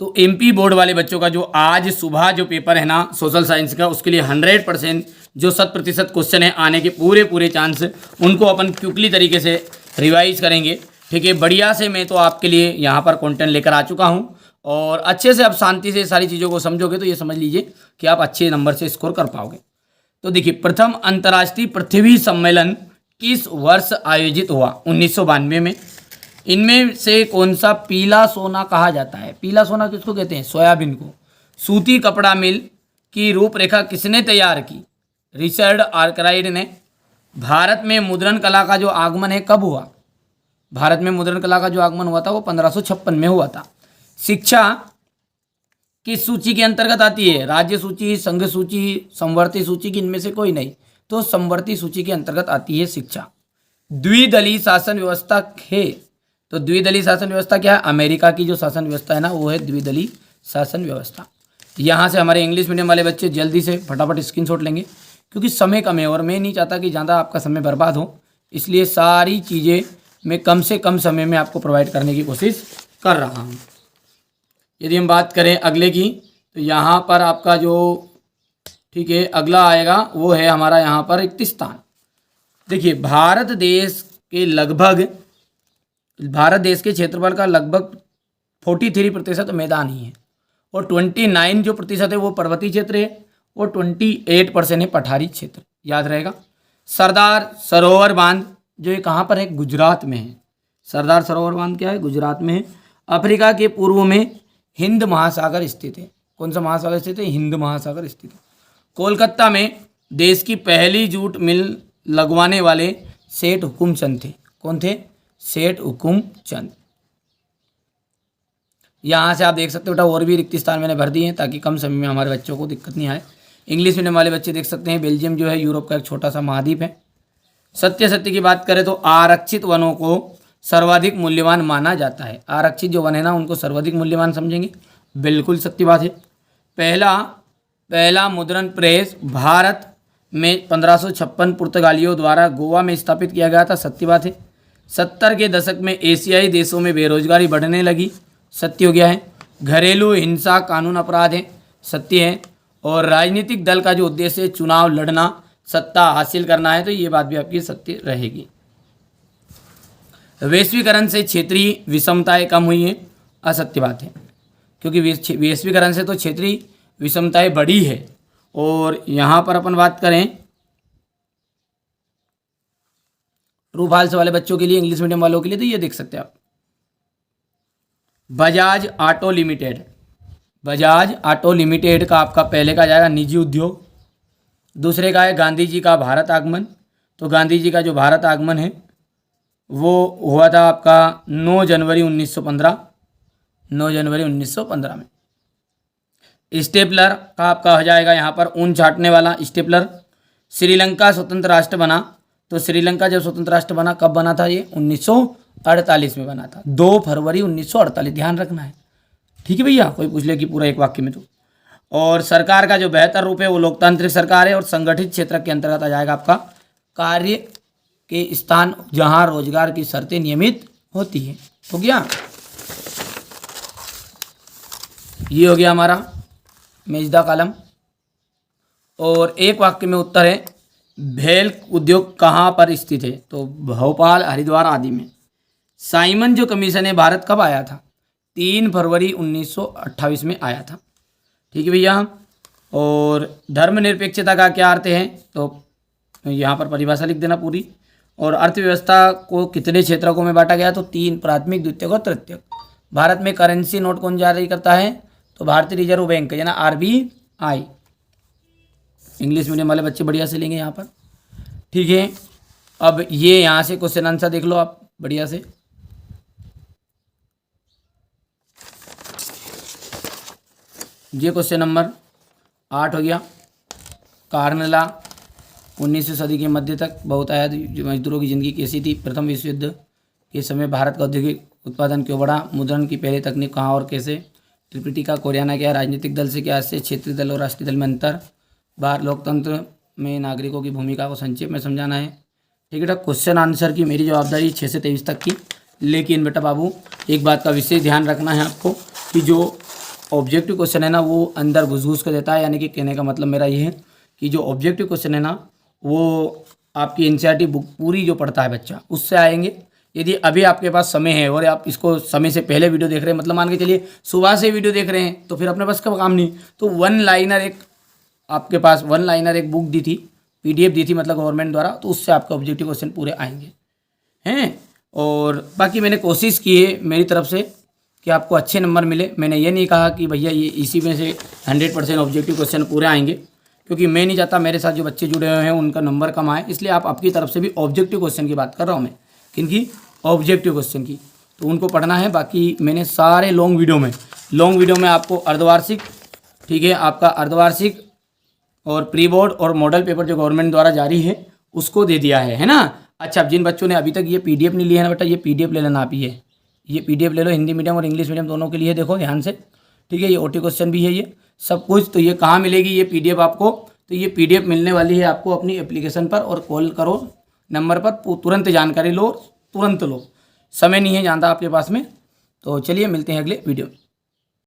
तो MP board वाले बच्चों का जो आज सुबह जो पेपर है ना सोशल साइंस का, उसके लिए 100% जो 100% क्वेश्चन है आने के पूरे पूरे चांस, उनको अपन क्विकली तरीके से रिवाइज करेंगे। ठीक है, बढ़िया से मैं तो आपके लिए यहाँ पर कंटेंट लेकर आ चुका हूँ और अच्छे से आप शांति से सारी चीज़ों को समझोगे तो ये समझ लीजिए कि आप अच्छे नंबर से स्कोर कर पाओगे। तो देखिए, प्रथम अंतर्राष्ट्रीय पृथ्वी सम्मेलन किस वर्ष आयोजित हुआ? 1992 में। इनमें से कौन सा पीला सोना कहा जाता है? पीला सोना किसको कहते हैं? सोयाबीन को। सूती कपड़ा मिल की रूपरेखा किसने तैयार की? रिचर्ड आर्कराइट ने। भारत में मुद्रण कला का जो आगमन है कब हुआ? भारत में मुद्रण कला का जो आगमन हुआ था वो 1556 में हुआ था। शिक्षा किस सूची के अंतर्गत आती है? राज्य सूची, संघ सूची, संवर्ती सूची की इनमें से कोई नहीं, तो संवर्ती सूची के अंतर्गत आती है शिक्षा। द्विदलीय शासन व्यवस्था है, तो द्विदलीय शासन व्यवस्था क्या है? अमेरिका की जो शासन व्यवस्था है ना वो है द्विदलीय शासन व्यवस्था। यहाँ से हमारे इंग्लिश मीडियम वाले बच्चे जल्दी से फटाफट स्क्रीनशॉट लेंगे क्योंकि समय कम है और मैं नहीं चाहता कि ज़्यादा आपका समय बर्बाद हो, इसलिए सारी चीज़ें मैं कम से कम समय में आपको प्रोवाइड करने की कोशिश कर रहा हूँ। यदि हम बात करें अगले की, तो यहाँ पर आपका जो ठीक है अगला आएगा वो है हमारा यहाँ पर 31 स्थान। देखिए, भारत देश के क्षेत्रफल का लगभग 43% मैदान ही है और 29 जो प्रतिशत है वो पर्वतीय क्षेत्र है और 28% है पठारी क्षेत्र। याद रहेगा। सरदार सरोवर बांध जो ये कहाँ पर है? गुजरात में है। सरदार सरोवर बांध क्या है? गुजरात में है। अफ्रीका के पूर्व में हिंद महासागर स्थित है। कौन सा महासागर स्थित है? हिंद महासागर स्थित है। कोलकाता में देश की पहली जूट मिल लगवाने वाले सेठ हुकुमचंद थे। कौन थे? सेठ हुकुमचंद। यहाँ से आप देख सकते हो बेटा और भी रिक्त स्थान मैंने भर दिए हैं ताकि कम समय में हमारे बच्चों को दिक्कत नहीं आए। इंग्लिश मीडियम वाले बच्चे देख सकते हैं बेल्जियम जो है यूरोप का एक छोटा सा महाद्वीप है। सत्य की बात करें तो आरक्षित वनों को सर्वाधिक मूल्यवान माना जाता है। आरक्षित जो वन है ना उनको सर्वाधिक मूल्यवान समझेंगे, बिल्कुल सत्य बात है। पहला मुद्रण प्रेस भारत में 1556 पुर्तगालियों द्वारा गोवा में स्थापित किया गया था। सत्य बात है। 70 के दशक में एशियाई देशों में बेरोजगारी बढ़ने लगी। सत्य हो गया है। घरेलू हिंसा कानून अपराध है। सत्य है। और राजनीतिक दल का जो उद्देश्य है चुनाव लड़ना, सत्ता हासिल करना है, तो ये बात भी आपकी सत्य रहेगी। वैश्वीकरण से क्षेत्रीय विषमताएं कम हुई हैं। असत्य बात है क्योंकि वैश्वीकरण से तो क्षेत्रीय विषमताएं बढ़ी है। और यहाँ पर अपन बात करें ट्रू फॉल्स वाले बच्चों के लिए, इंग्लिश मीडियम वालों के लिए, तो ये देख सकते हैं आप। बजाज ऑटो लिमिटेड का आपका पहले का जाएगा निजी उद्योग। दूसरे का है गांधी जी का भारत आगमन। तो गांधी जी का जो भारत आगमन है वो हुआ था आपका 9 जनवरी 1915 में। स्टेपलर का आपका हो जाएगा यहाँ पर ऊन चाटने वाला स्टेपलर। श्रीलंका स्वतंत्र राष्ट्र बना, तो श्रीलंका जब स्वतंत्र राष्ट्र बना कब बना था? ये 1948 में बना था, 2 फरवरी 1948। ध्यान रखना है, ठीक है भैया, कोई पूछ ले कि पूरा एक वाक्य में तो। और सरकार का जो बेहतर रूप है वो लोकतांत्रिक सरकार है। और संगठित क्षेत्र के अंतर्गत आ जाएगा आपका कार्य के स्थान जहां रोजगार की शर्तें नियमित होती है। हो गया, ये हो गया हमारा मेजदा कॉलम। और एक वाक्य में उत्तर है भेल उद्योग कहाँ पर स्थित है? तो भोपाल, हरिद्वार आदि में। साइमन जो कमीशन है भारत कब आया था? 3 फरवरी 1928 में आया था। ठीक है भैया। और धर्मनिरपेक्षता का क्या अर्थ है? तो यहाँ पर परिभाषा लिख देना पूरी। और अर्थव्यवस्था को कितने क्षेत्रकों में बांटा गया? तो 3, प्राथमिक, द्वितीयक और तृतीयक। भारत में करेंसी नोट कौन जारी करता है? तो भारतीय रिजर्व बैंक, यानी RBI। इंग्लिश मीडियम वाले बच्चे बढ़िया से लेंगे यहाँ पर, ठीक है। अब ये यहाँ से क्वेश्चन आंसर देख लो आप बढ़िया से। ये क्वेश्चन नंबर 8 हो गया। कार्नला 19वीं सदी के मध्य तक बहुतायत मजदूरों की जिंदगी कैसी थी? प्रथम विश्व युद्ध के समय भारत का औद्योगिक उत्पादन क्यों बढ़ा? मुद्रण की पहली तकनीक कहाँ और कैसे? त्रिपिटिका कोरियाना क्या? राजनीतिक दल से क्या से? क्षेत्रीय दल और राष्ट्रीय दल में अंतर? बाहर लोकतंत्र में नागरिकों की भूमिका को संक्षेप में समझाना है। ठीक है बेटा, क्वेश्चन आंसर की मेरी जवाबदारी 6 से 23 तक की। लेकिन बेटा बाबू एक बात का विशेष ध्यान रखना है आपको कि जो ऑब्जेक्टिव क्वेश्चन है ना वो अंदर घुस घुस कर देता है, यानी कि कहने का मतलब मेरा ये है कि जो ऑब्जेक्टिव क्वेश्चन है ना वो आपकी एनसीईआरटी बुक पूरी जो पढ़ता है बच्चा उससे आएंगे। यदि अभी आपके पास समय है और आप इसको समय से पहले वीडियो देख रहे हैं, मतलब मान के चलिए सुबह से वीडियो देख रहे हैं, तो फिर अपने पास का काम नहीं, तो वन लाइनर एक बुक दी थी, PDF दी थी मतलब गवर्नमेंट द्वारा, तो उससे आपके ऑब्जेक्टिव क्वेश्चन पूरे आएंगे हैं। और बाकी मैंने कोशिश की है मेरी तरफ से कि आपको अच्छे नंबर मिले। मैंने ये नहीं कहा कि भैया ये इसी में से 100% ऑब्जेक्टिव क्वेश्चन पूरे आएंगे, क्योंकि मैं नहीं चाहता मेरे साथ जो बच्चे जुड़े हुए हैं उनका नंबर कम आए, इसलिए आप आपकी तरफ से भी ऑब्जेक्टिव क्वेश्चन की बात कर रहा हूँ मैं, किनकी, ऑब्जेक्टिव क्वेश्चन की, तो उनको पढ़ना है। बाकी मैंने सारे लॉन्ग वीडियो में आपको अर्धवार्षिक, ठीक है, आपका अर्धवार्षिक और प्री बोर्ड और मॉडल पेपर जो गवर्नमेंट द्वारा जारी है उसको दे दिया है ना। अच्छा, जिन बच्चों ने अभी तक ये PDF नहीं लिया है ना बेटा, ये PDF ले लेना आप, ये PDF ले लो, हिंदी मीडियम और इंग्लिश मीडियम दोनों के लिए, देखो ध्यान से, ठीक है। ये OT क्वेश्चन भी है, ये सब कुछ। तो ये कहाँ मिलेगी ये PDF आपको, तो ये PDF मिलने वाली है आपको अपनी एप्लीकेशन पर, और कॉल करो नंबर पर, तुरंत जानकारी लो, तुरंत लो, समय नहीं है ज़्यादा आपके पास में। तो चलिए मिलते हैं अगले वीडियो में।